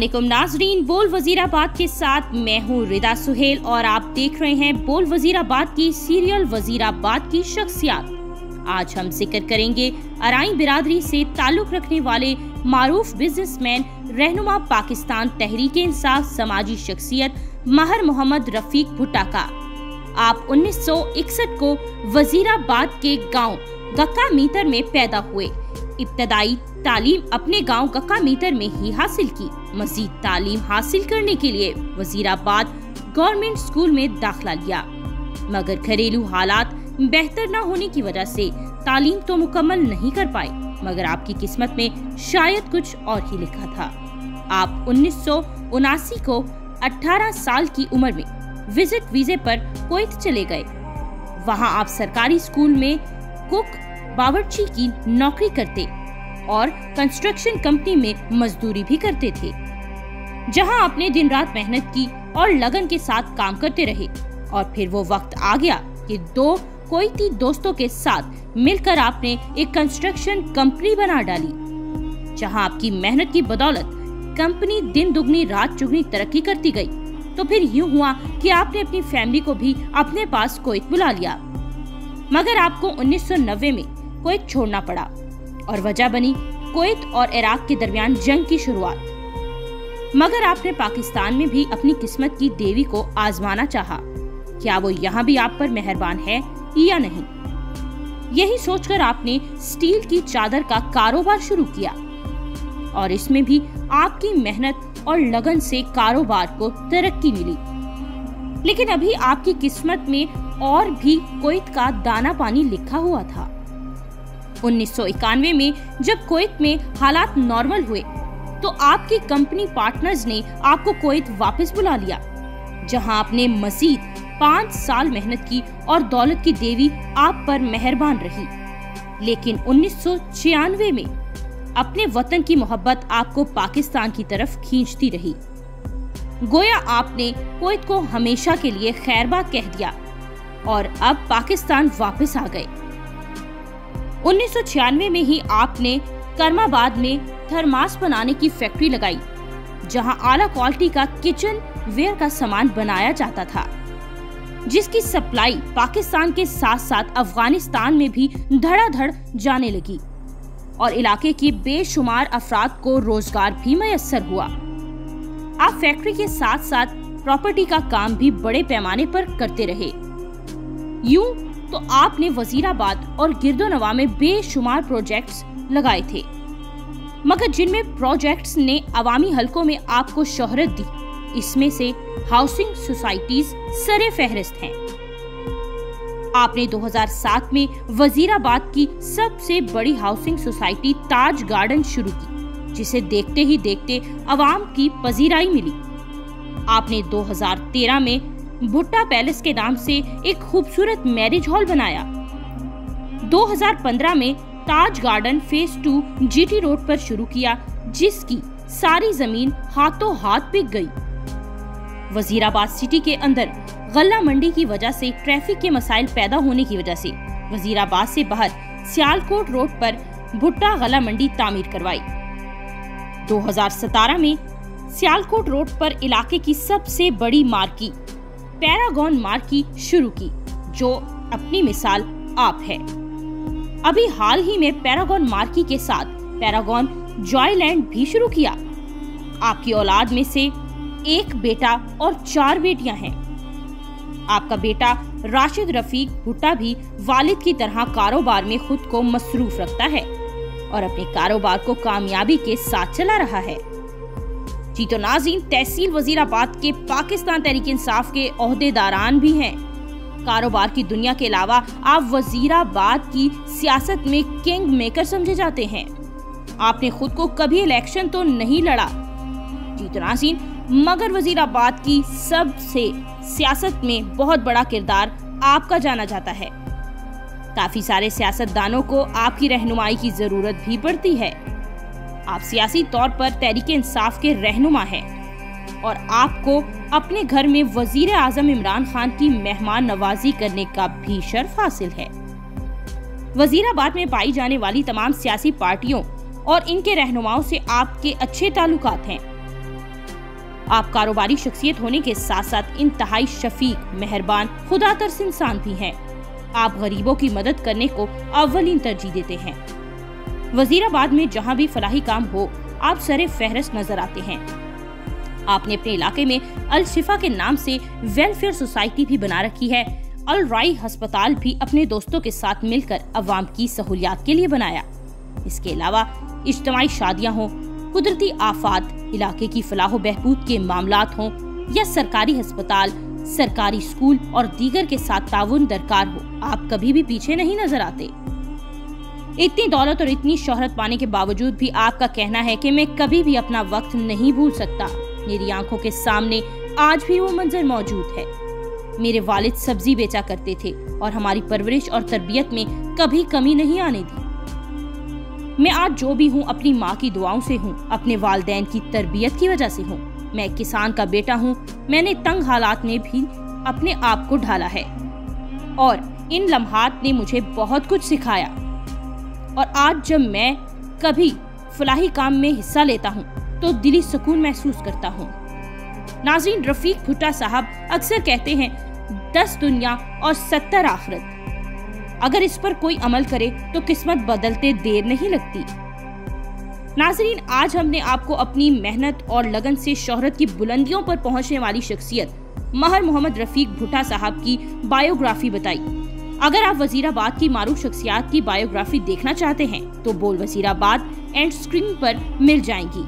अस्सलामुअलैकुम नाजरीन, बोल वजीराबाद के साथ मैं हूँ रिदा सुहेल और आप देख रहे हैं बोल वजीराबाद की सीरियल वजीराबाद की शख्सियात। आज हम जिक्र करेंगे अराई बिरादरी से ताल्लुक रखने वाले मारूफ बिजनेसमैन, रहनुमा पाकिस्तान तहरीक इंसाफ समाजी शख्सियत महर मोहम्मद रफीक भुट्टा का। आप 1961 को वजीराबाद के गांव गक्का मीतर में पैदा हुए। इब्तदाई तालीम अपने गांव गक्का मीतर में ही हासिल की। मजीद तालीम हासिल करने के लिए वजीराबाद गवर्नमेंट स्कूल में दाखिला लिया, मगर घरेलू हालात बेहतर न होने की वजह से तालीम तो मुकम्मल नहीं कर पाए। मगर आपकी किस्मत में शायद कुछ और ही लिखा था। आप 1979 को 18 साल की उम्र में विजिट वीजे पर कुवैत चले गए। वहां आप सरकारी स्कूल में कुक बावर्ची की नौकरी करते और कंस्ट्रक्शन कंपनी में मजदूरी भी करते थे, जहां आपने दिन रात मेहनत की और लगन के साथ काम करते रहे। और फिर वो वक्त आ गया कि दो कुवैती दोस्तों के साथ मिलकर आपने एक कंस्ट्रक्शन कंपनी बना डाली, जहां आपकी मेहनत की बदौलत कंपनी दिन दुगनी रात चुगनी तरक्की करती गई। तो फिर यूं हुआ कि आपने अपनी फैमिली को भी अपने पास कुवैत बुला लिया, मगर आपको 1990 में कुवैत छोड़ना पड़ा और वजह बनी कुवैत और इराक के दरमियान जंग की शुरुआत। मगर आपने पाकिस्तान में भी अपनी किस्मत की देवी को आजमाना चाहा, क्या वो यहाँ भी आप पर मेहरबान है या नहीं। यही सोचकर आपने स्टील की चादर का कारोबार शुरू किया और इसमें भी आपकी मेहनत और लगन से कारोबार को तरक्की मिली। लेकिन अभी आपकी किस्मत में और भी कुवैत का दाना पानी लिखा हुआ था। 1991 में जब कुवैत में हालात नॉर्मल हुए तो आपकी कंपनी पार्टनर्स ने आपको कुवैत वापस बुला लिया, जहां आपने मजीद 5 साल मेहनत की और दौलत की देवी आप पर मेहरबान रही। लेकिन 1996 में अपने वतन की मोहब्बत आपको पाकिस्तान की तरफ खींचती रही। गोया आपने कुवैत को हमेशा के लिए खैरबाद कह दिया और अब पाकिस्तान वापस आ गए। 1996 में ही आपने करमाबाद में थर्मास बनाने की फैक्ट्री लगाई, जहां आला क्वालिटी का किचन वेयर का सामान बनाया जाता था, जिसकी सप्लाई पाकिस्तान के साथ साथ अफगानिस्तान में भी धड़ाधड़ जाने लगी और इलाके के बेशुमार अफराद को रोजगार भी मैसर हुआ। आप फैक्ट्री के साथ साथ प्रॉपर्टी का काम भी बड़े पैमाने पर करते रहे। यूं तो आपने वजीराबाद और गिरदोनवा में बेशुमार प्रोजेक्ट्स लगाए थे, मगर जिनमें प्रोजेक्ट्स ने अवामी हलकों में आपको शोहरत दी, इसमें से हाउसिंग सोसाइटीज सरे फहरिस्त हैं। आपने 2007 में वजीराबाद की सबसे बड़ी हाउसिंग सोसाइटी ताज गार्डन शुरू की, जिसे देखते ही देखते अवाम की पजीराई मिली। आपने 2013 में भुट्टा पैलेस के नाम से एक खूबसूरत मैरिज हॉल बनाया। 2015 में ताज गार्डन फेज 2 जीटी रोड पर शुरू किया, जिसकी सारी जमीन हाथों हाथ बिक गई। वजीराबाद सिटी के अंदर गल्ला मंडी की वजह से ट्रैफिक के मसाइल पैदा होने की वजह से वजीराबाद से बाहर सियालकोट रोड पर भुट्टा गल्ला मंडी तामीर करवाई। 2017 में सियालकोट रोड पर इलाके की सबसे बड़ी मार्केट पैरागॉन मार्केट शुरू की, जो अपनी मिसाल आप है। अभी हाल ही में पैरागॉन मार्केट के साथ पैरागॉन जॉयलैंड भी शुरू किया। आपकी औलाद में से एक बेटा और 4 बेटियां हैं। आपका बेटा राशिद रफीक भुट्टा भी वालिद की तरह कारोबार में खुद को मसरूफ रखता है और अपने कारोबार को कामयाबी के साथ चला रहा है। जी तो नाज़रीन, तहसील वजीराबाद के पाकिस्तान तहरीक इंसाफ के ओहदेदारान भी हैं। कारोबार की दुनिया के अलावा आप वजीराबाद की सियासत में किंग मेकर समझे जाते हैं। आपने खुद को कभी इलेक्शन तो नहीं लड़ा जी तो नाज़रीन, मगर वजीराबाद की सबसे सियासत में बहुत बड़ा किरदार आपका जाना जाता है। काफी सारे सियासतदानों को आपकी रहनुमाई की जरूरत भी पड़ती है। आप सियासी तौर पर तहरीक इंसाफ के रहनुमा हैं और आपको अपने घर में वजीर आजम इमरान खान की मेहमान नवाजी करने का भी शर्फ हासिल है। वजीराबाद में पाई जाने वाली तमाम सियासी पार्टियों और इनके रहनुमाओं से आपके अच्छे ताल्लुकात हैं। आप कारोबारी शख्सियत होने के साथ साथ इंतहाई शफीक, मेहरबान, खुदातर्स इंसान भी हैं। आप गरीबों की मदद करने को अव्वलीन तरजीह देते हैं। वजीराबाद में जहां भी फलाही काम हो, आप सरे फहरिस्त नजर आते हैं। आपने अपने इलाके में अल शिफा के नाम से वेलफेयर सोसाइटी भी बना रखी है। अल राई अस्पताल भी अपने दोस्तों के साथ मिलकर अवाम की सहूलियात के लिए बनाया। इसके अलावा इज्तिमाई शादियां हों, कुदरती आफात, इलाके की फलाह बहबूद के मामलात हों या सरकारी अस्पताल, सरकारी स्कूल और दीगर के साथ ताउन दरकार हो, आप कभी भी पीछे नहीं नजर आते। इतनी दौलत और इतनी शोहरत पाने के बावजूद भी आपका कहना है कि मैं कभी भी अपना वक्त नहीं भूल सकता। मेरी आंखों के सामने आज भी वो मंजर मौजूद है। मेरे वालिद सब्जी बेचा करते थे और हमारी परवरिश और तरबियत में कभी कमी नहीं आने दी। मैं आज जो भी हूँ अपनी माँ की दुआओं से हूँ, अपने वालिदैन की तरबियत की वजह से हूँ। मैं एक किसान का बेटा हूँ। मैंने तंग हालात में भी अपने आप को ढाला है और इन लम्हात ने मुझे बहुत कुछ सिखाया। और आज जब मैं कभी फलाही काम में हिस्सा लेता हूँ तो दिली सुकून महसूस करता हूँ। नाज़रीन, रफीक भुट्टा साहब अक्सर कहते हैं 10 दुनिया और 70 आखिरत। अगर इस पर कोई अमल करे तो किस्मत बदलते देर नहीं लगती। नाज़रीन, आज हमने आपको अपनी मेहनत और लगन से शोहरत की बुलंदियों पर पहुंचने वाली शख्सियत महर मोहम्मद रफीक भुट्टा साहब की बायोग्राफी बताई। अगर आप वजीराबाद की मारूफ शख्सियात की बायोग्राफी देखना चाहते हैं तो बोल वजीराबाद एंड स्क्रीन पर मिल जाएंगी।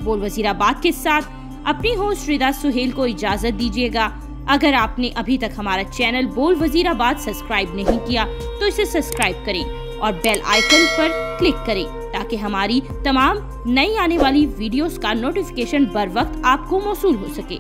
बोल वजीराबाद के साथ अपनी होस्ट रिदा सुहेल को इजाजत दीजिएगा। अगर आपने अभी तक हमारा चैनल बोल वजीराबाद सब्सक्राइब नहीं किया तो इसे सब्सक्राइब करें और बेल आइकन पर क्लिक करें ताकि हमारी तमाम नई आने वाली वीडियोस का नोटिफिकेशन बर वक्त आपको मौसूल हो सके।